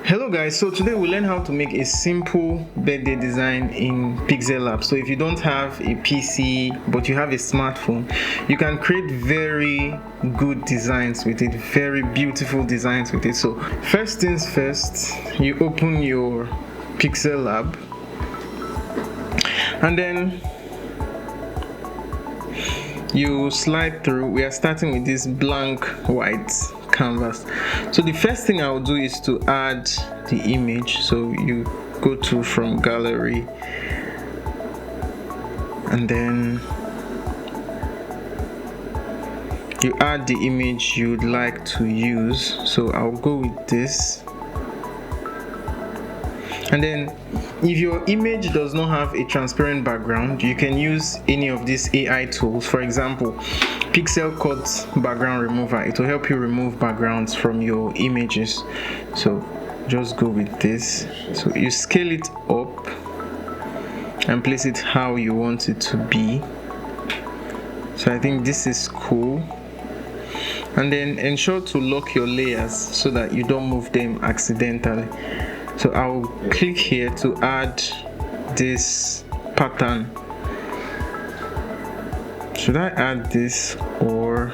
Hello guys, so today we learn how to make a simple birthday design in Pixellab. So if you don't have a PC but you have a smartphone, you can create very good designs with it, very beautiful designs with it. So first things first, you open your Pixellab and then you slide through. We are starting with this blank white canvas. So the first thing I will do is to add the image. So you go to from gallery and then you add the image you'd like to use. So I'll go with this. And then if your image does not have a transparent background, you can use any of these AI tools. For example, Pixel Cut background remover. It will help you remove backgrounds from your images. So just go with this. So you scale it up and place it how you want it to be. So I think this is cool. And then ensure to lock your layers so that you don't move them accidentally. So I'll click here to add this pattern. Should I add this or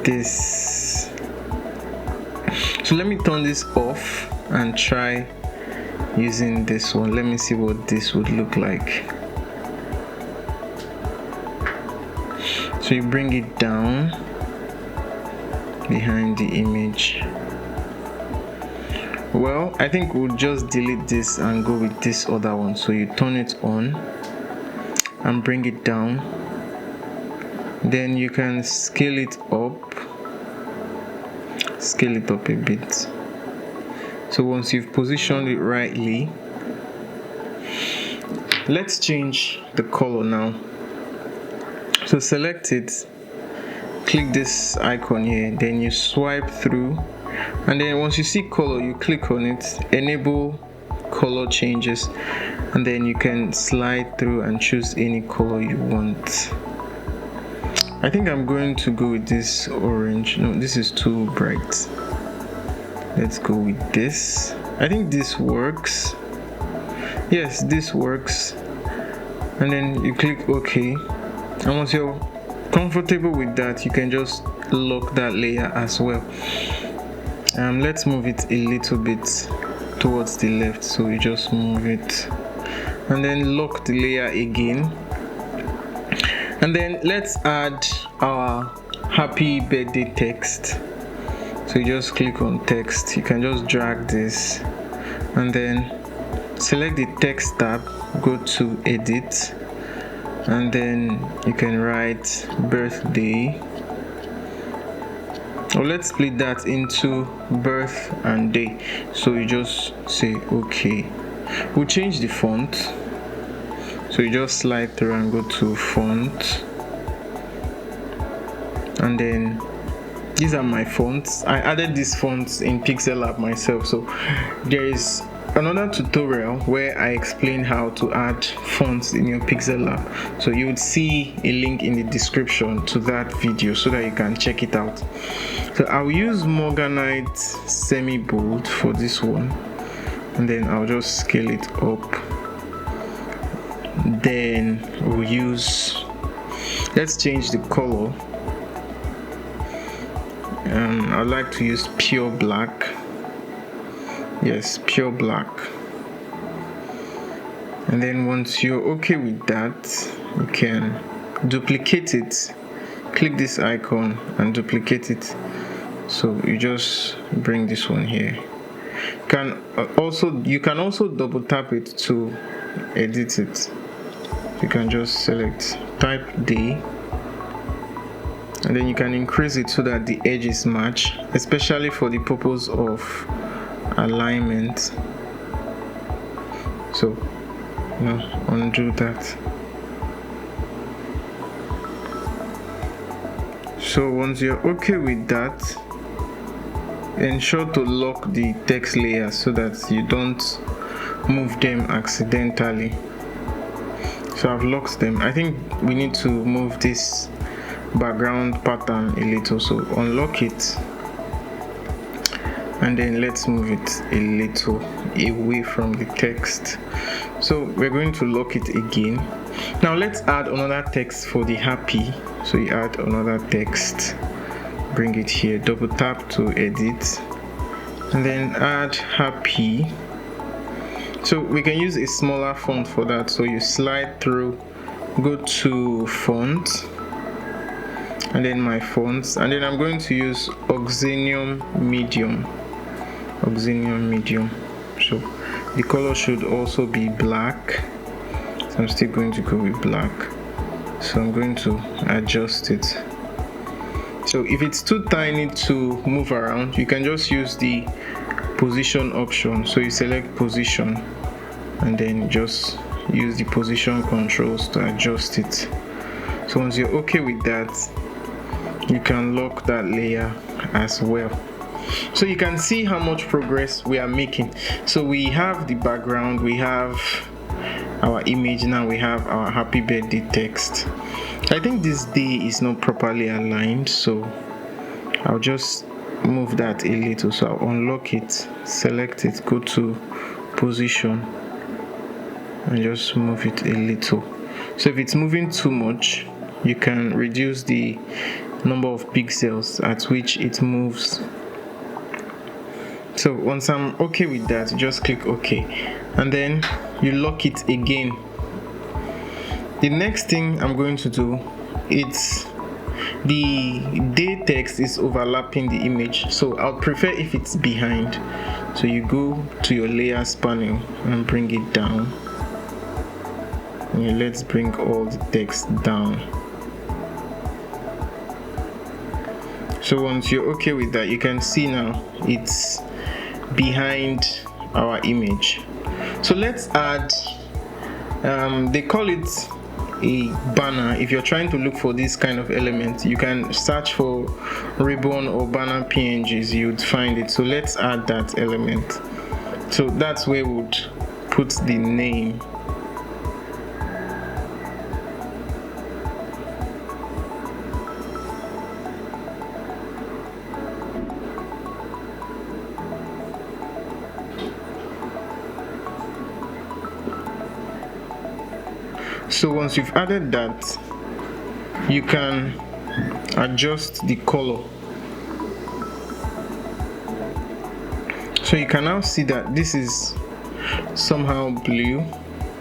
this? So let me turn this off and try using this one. Let me see what this would look like. So you bring it down behind the image. Well, I think we'll just delete this and go with this other one. So you turn it on and bring it down. Then you can scale it up a bit. So once you've positioned it rightly, let's change the color now. So select it, click this icon here, then you swipe through, and then once you see color, you click on it, enable color changes, and then you can slide through and choose any color you want. I think I'm going to go with this orange. No, this is too bright. Let's go with this. I think this works. Yes, this works. And then you click OK. And once you're comfortable with that, you can just lock that layer as well. Let's move it a little bit towards the left. So you just move it and then lock the layer again. And then let's add our happy birthday text. So you just click on text. You can just drag this and then select the text tab, go to edit, and then you can write birthday. Or let's split that into birth and day. So you just say okay. We'll change the font. So you just slide through and go to font. And then these are my fonts. I added these fonts in Pixellab myself. So there is another tutorial where I explain how to add fonts in your Pixellab. So you would see a link in the description to that video so that you can check it out. So I'll use Morganite semi-bold for this one, and then I'll just scale it up. Then we'll use, let's change the color. I'd like to use pure black. Yes, pure black. And then once you're okay with that, you can duplicate it. Click this icon and duplicate it. So you just bring this one here. You can also double tap it to edit it. You can just select type day, and then you can increase it so that the edges match, especially for the purpose of alignment. So undo that. So once you're okay with that, ensure to lock the text layer so that you don't move them accidentally. So I've locked them. I think we need to move this background pattern a little, so unlock it and then let's move it a little away from the text. So we're going to lock it again. Now let's add another text for the happy. So you add another text, bring it here, double tap to edit, and then add happy. So we can use a smaller font for that. So you slide through, go to font, and then my fonts, and then I'm going to use Oxenium Medium. So the color should also be black. So I'm still going to go with black. So I'm going to adjust it. So if it's too tiny to move around, you can just use the position option. So you select position and then just use the position controls to adjust it. So once you're okay with that, you can lock that layer as well. So you can see how much progress we are making. So we have the background, we have our image, now we have our happy birthday text. I think this day is not properly aligned, so I'll just move that a little. So I'll unlock it, select it, go to position, and just move it a little. So if it's moving too much, you can reduce the number of pixels at which it moves. So once I'm okay with that, just click OK, and then you lock it again. The next thing I'm going to do, it's the day text is overlapping the image, so I'll prefer if it's behind. So you go to your layers panel and bring it down, and let's bring all the text down. So once you're okay with that, you can see now it's behind our image. So let's add, they call it a banner. If you're trying to look for this kind of element, you can search for ribbon or banner PNGs, you'd find it. So let's add that element. So that's where we would put the name. So once you've added that, you can adjust the color. So you can now see that this is somehow blue.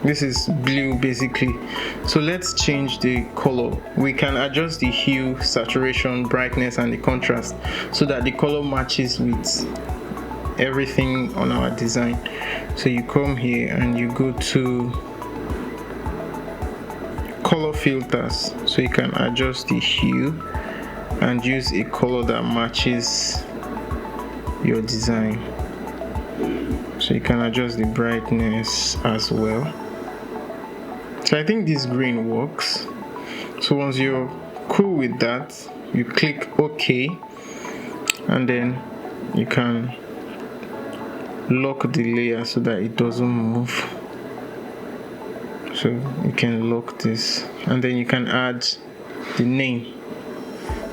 This is blue basically. So let's change the color. We can adjust the hue, saturation, brightness, and the contrast so that the color matches with everything on our design. So you come here and you go to color filters, so you can adjust the hue and use a color that matches your design. So you can adjust the brightness as well. So I think this green works. So once you're cool with that, you click OK, and then you can lock the layer so that it doesn't move. So you can lock this, and then you can add the name.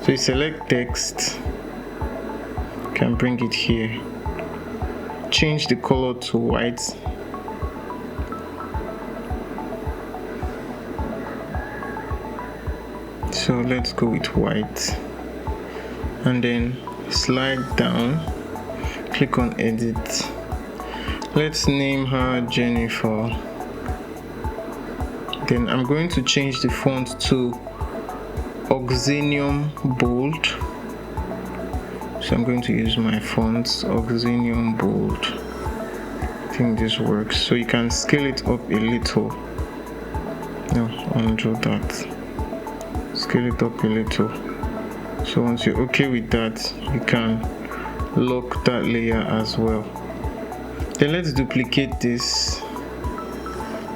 So you select text, you can bring it here, change the color to white, so let's go with white, and then slide down, click on edit. Let's name her Jennifer. Then I'm going to change the font to Oxenium Bold. So I'm going to use my fonts, Oxenium Bold. I think this works. So you can scale it up a little. No, undo that. Scale it up a little. So once you're okay with that, you can lock that layer as well. Then let's duplicate this,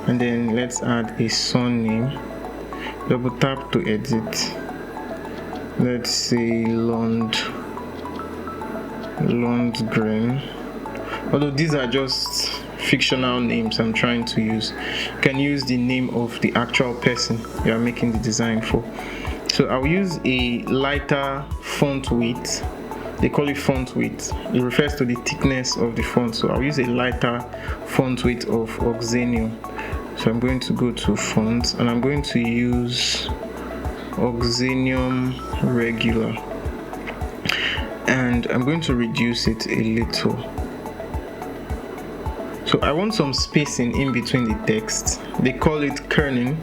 and then let's add a son name. Double tap to edit. Let's say Lundgren. Although these are just fictional names I'm trying to use, you can use the name of the actual person you are making the design for. So I'll use a lighter font width, they call it font width. It refers to the thickness of the font. So I'll use a lighter font width of Oxenium. So I'm going to go to fonts and I'm going to use Oxenium regular, and I'm going to reduce it a little. So I want some spacing in between the text. They call it kerning,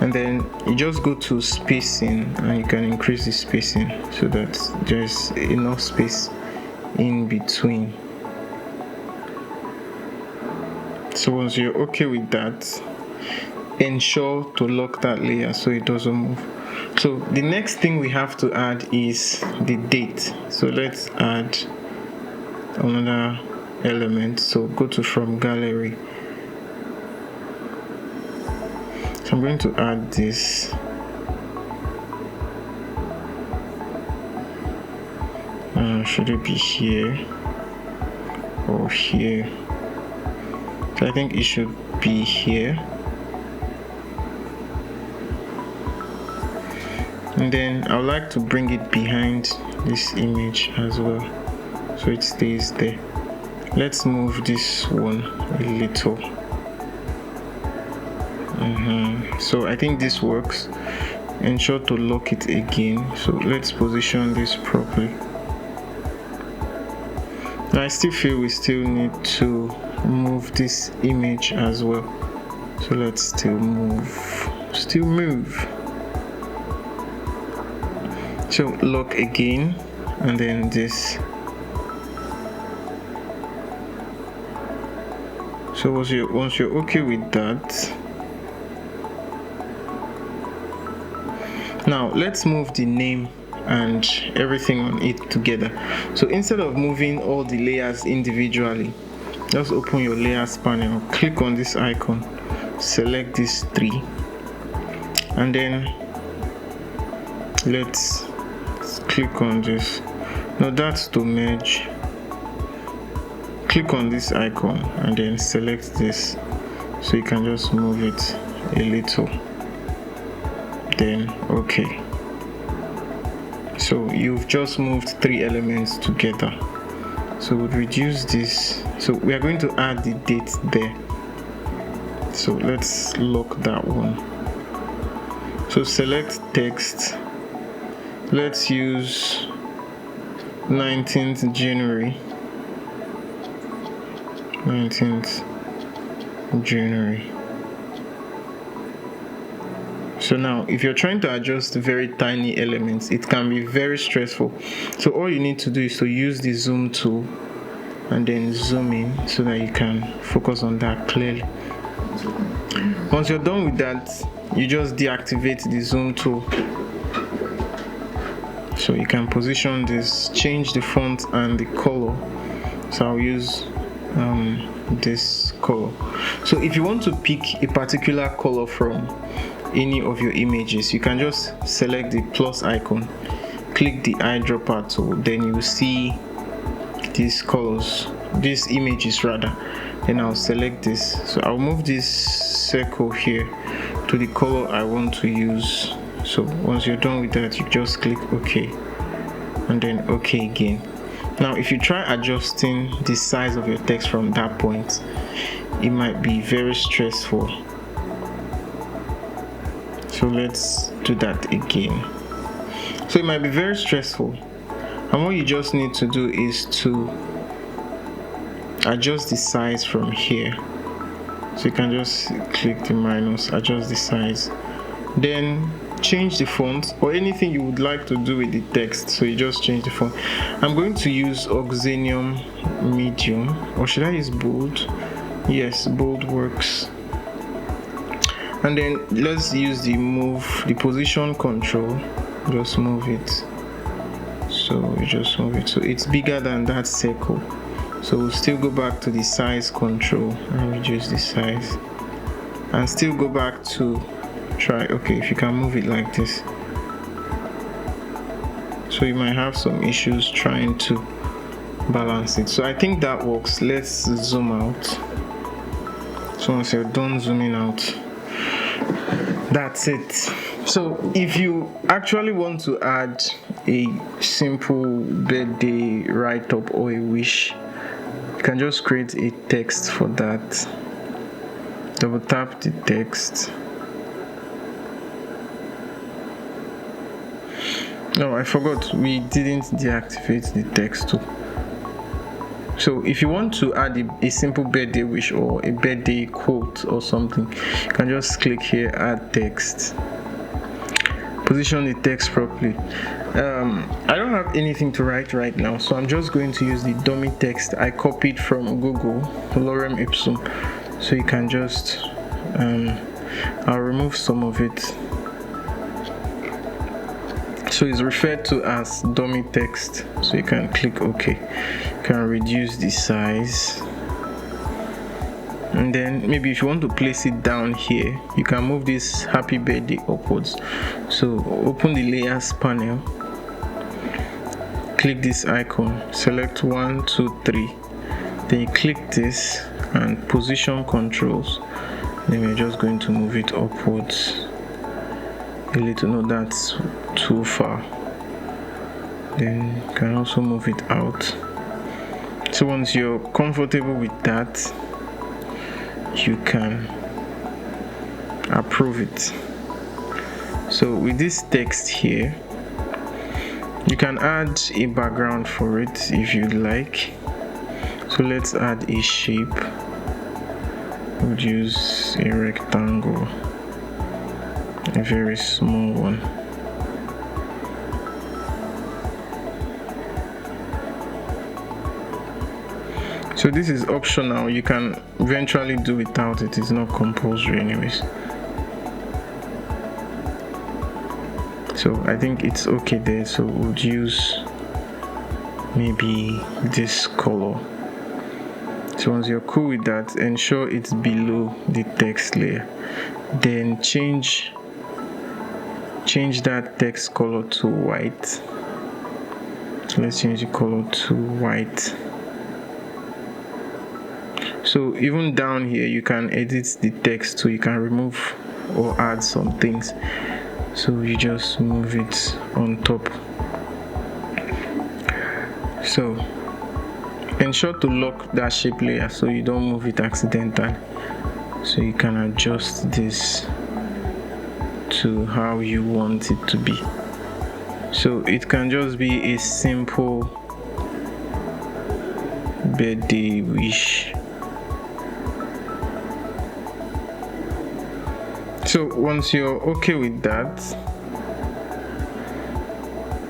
and then you just go to spacing and you can increase the spacing so that there's enough space in between. So once you're okay with that, ensure to lock that layer so it doesn't move. So the next thing we have to add is the date. So let's add another element. So go to from gallery. So I'm going to add this. Should it be here or here? So I think it should be here. And then I would like to bring it behind this image as well, so it stays there. Let's move this one a little. So I think this works. Ensure to lock it again. So let's position this properly. I still feel we still need to move this image as well. So let's still move. So lock again, and then this. So once you're okay with that, now let's move the name and everything on it together. So instead of moving all the layers individually, just open your layers panel, click on this icon, select these three, and then let's click on this. Now that's to merge. Click on this icon and then select this, so you can just move it a little, then okay. So you've just moved three elements together. So we'll reduce this. So we are going to add the date there. So let's lock that one. So select text. Let's use 19th January. 19th January. So now if you're trying to adjust very tiny elements, it can be very stressful. So all you need to do is to use the zoom tool and then zoom in so that you can focus on that clearly. Once you're done with that, you just deactivate the zoom tool. So you can position this, change the font and the color. So I'll use this color. So if you want to pick a particular color from any of your images, you can just select the plus icon, click the eyedropper tool, then you will see these colors, these images rather. Then I'll select this. So I'll move this circle here to the color I want to use. So once you're done with that, you just click OK and then OK again. Now if you try adjusting the size of your text from that point, it might be very stressful. So let's do that again. So it might be very stressful, and what you just need to do is to adjust the size from here. So you can just click the minus, adjust the size, then change the font or anything you would like to do with the text. So you just change the font. I'm going to use Oxenium medium, or should I use bold? Yes, bold works. And then let's use the position control, just move it. So you just move it so it's bigger than that circle. So we'll still go back to the size control and reduce the size, and still go back to try. Okay, if you can move it like this. So you might have some issues trying to balance it. So I think that works. Let's zoom out. So once you're done zooming out, that's it. So if you actually want to add a simple birthday write-up or a wish, you can just create a text for that. Double tap the text. No, I forgot, we didn't deactivate the text too. So if you want to add a simple birthday wish or a birthday quote or something, you can just click here, add text. Position the text properly. I don't have anything to write right now, so I'm just going to use the dummy text I copied from Google, lorem ipsum. So you can just, I'll remove some of it. So it's referred to as dummy text. So you can click OK. You can reduce the size. And then maybe if you want to place it down here, you can move this happy birthday upwards. So open the layers panel, click this icon, select 1, 2, 3, then you click this and position controls. Then we're just going to move it upwards a little. No, that's too far. Then you can also move it out. So once you're comfortable with that, you can approve it. So with this text here, you can add a background for it if you'd like. So let's add a shape. We'll use a rectangle, a very small one. So this is optional, you can eventually do without it, it's not compulsory anyways. So I think it's okay there, so we'll use maybe this color. So once you're cool with that, ensure it's below the text layer. Then change that text color to white. So let's change the color to white. So even down here you can edit the text, so you can remove or add some things. So you just move it on top. So ensure to lock that shape layer so you don't move it accidentally. So you can adjust this to how you want it to be. So it can just be a simple birthday wish. So once you're okay with that,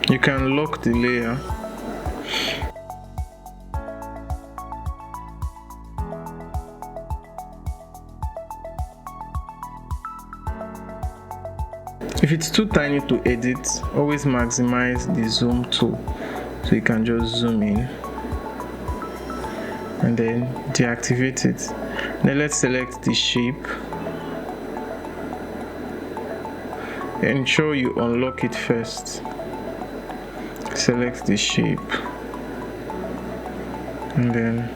you can lock the layer. If it's too tiny to edit, always maximize the zoom tool, so you can just zoom in and then deactivate it. Then let's select the shape. Ensure you unlock it first. Select the shape and then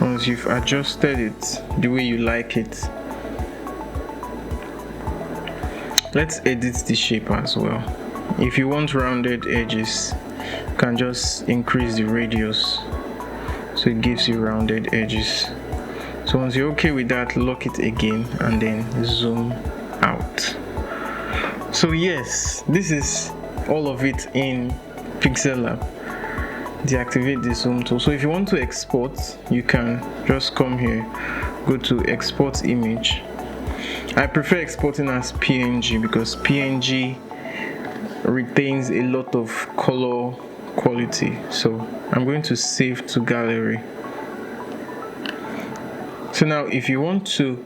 once you've adjusted it the way you like it, let's edit the shape as well. If you want rounded edges, you can just increase the radius so it gives you rounded edges. So once you're okay with that, lock it again and then zoom out. So yes, this is all of it in Pixellab. Deactivate the zoom tool. So if you want to export, you can just come here, go to export image. I prefer exporting as PNG because PNG retains a lot of color quality. So I'm going to save to gallery. So now if you want to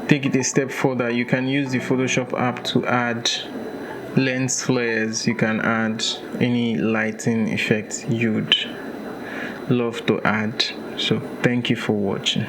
take it a step further, you can use the Photoshop app to add lens flares. You can add any lighting effect you'd love to add. So thank you for watching.